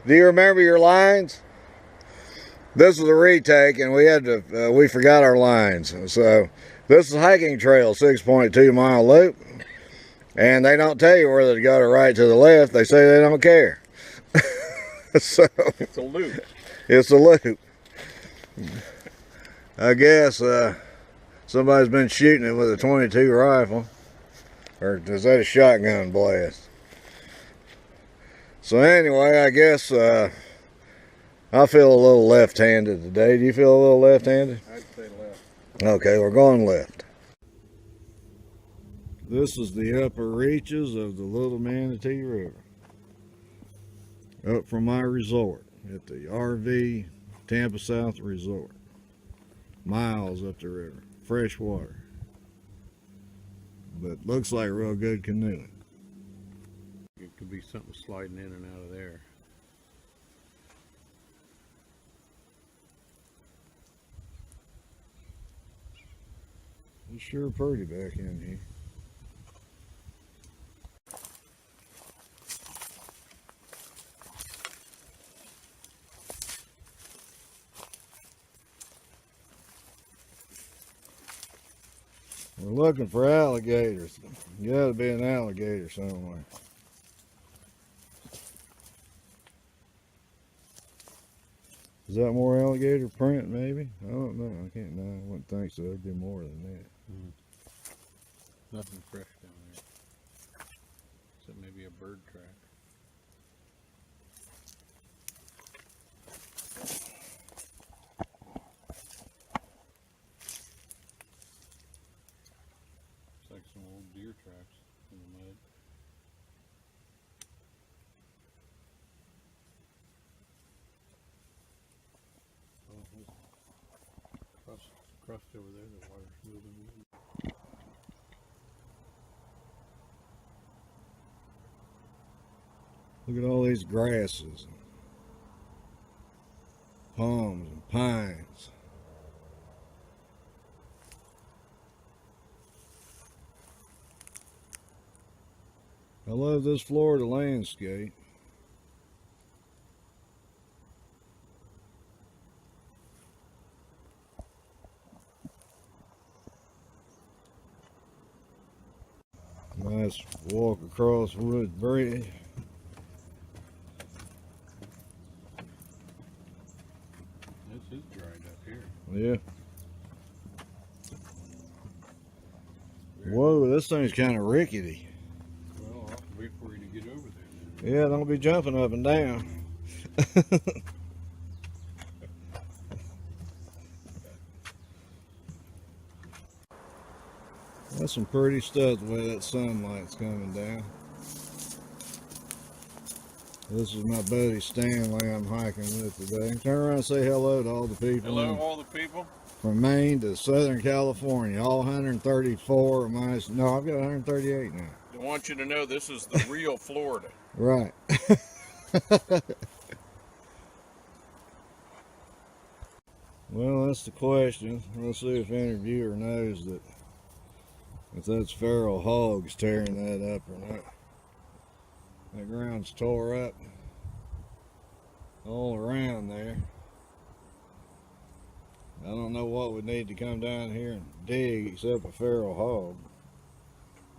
Do you remember your lines? This was a retake, and we had to. We forgot our lines. So this is a hiking trail, 6.2 mile loop, and they don't tell you whether to go to right to the left. They say they don't care. So it's a loop. It's a loop. I guess somebody's been shooting it with a .22 rifle, or is that a shotgun blast? So anyway, I guess I feel a little left-handed today. Do you feel a little left-handed? I'd say left. Okay, we're going left. This is the upper reaches of the Little Manatee River. Up from my resort at the RV Tampa South Resort. Miles up the river. Fresh water. But looks like real good canoeing. It could be something sliding in and out of there. It's sure pretty back in here. We're looking for alligators. Gotta be an alligator somewhere. Is that more alligator print, maybe? I don't know. I can't know. I wouldn't think so. It'd be more than that. Nothing fresh down there. Except maybe a bird track. Looks like some old deer tracks in the mud. Crust over there, the water's moving. Look at all these grasses, palms and pines. I love this Florida landscape. Nice walk across Wood Bridge. This is dried up here. Yeah. Whoa, this thing's kind of rickety. Well, I'll wait for you to get over there. Yeah, don't be jumping up and down. That's some pretty stuff the way that sunlight's coming down. This is my buddy Stanley I'm hiking with today. Turn around and say hello to all the people. Hello, all the people. From Maine to Southern California, all 134 minus. No, I've got 138 now. I want you to know this is the real Florida. Right. Well, that's the question. Let's see if any viewer knows that if that's feral hogs tearing that up or not. That ground's tore up all around there. I don't know what would need to come down here and dig except a feral hog.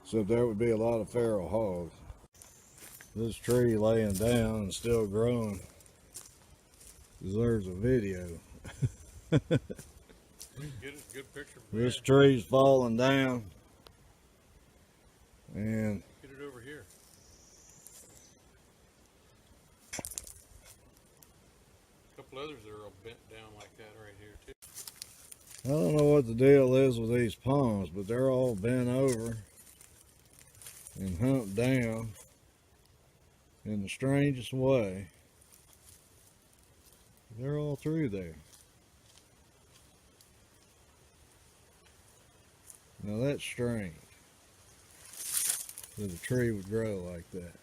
Except there would be a lot of feral hogs. This tree laying down and still growing deserves a video. Get a good picture. This tree's falling down. And get it over here. A couple others that are all bent down like that right here too. I don't know what the deal is with these palms, but they're all bent over and humped down in the strangest way. They're all through there. Now that's strange that a tree would grow like that.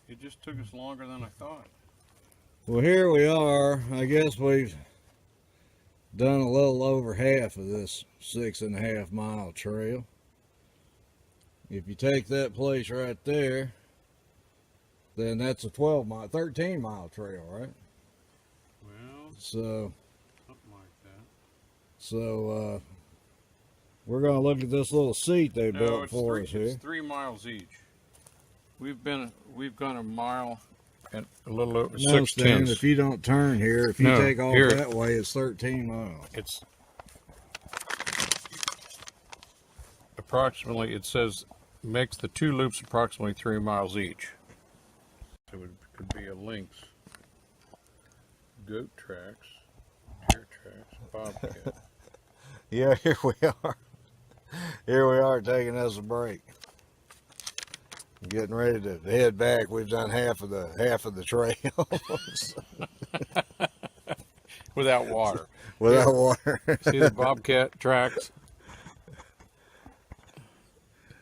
It just took us longer than I thought. Well, here we are. I guess we've done a little over half of this 6.5 mile trail. If you take that place right there, then that's a 13 mile trail, right? Well, So, something like that. so we're gonna look at this little seat they No, built it's for us here. It's 3 miles each. We've gone a mile and a little over No, 6 Stan, tenths. if you don't turn here, if you No, take off here. that way, it's 13 miles. It's approximately, it says, makes the 2 loops approximately 3 miles each. So it could be a lynx, goat tracks, deer tracks, bobcat. Yeah, here we are. Here we are taking us a break. Getting ready to head back. We've done half of the trail. Without water. Without water. See the bobcat tracks?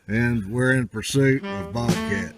And we're in pursuit of bobcat.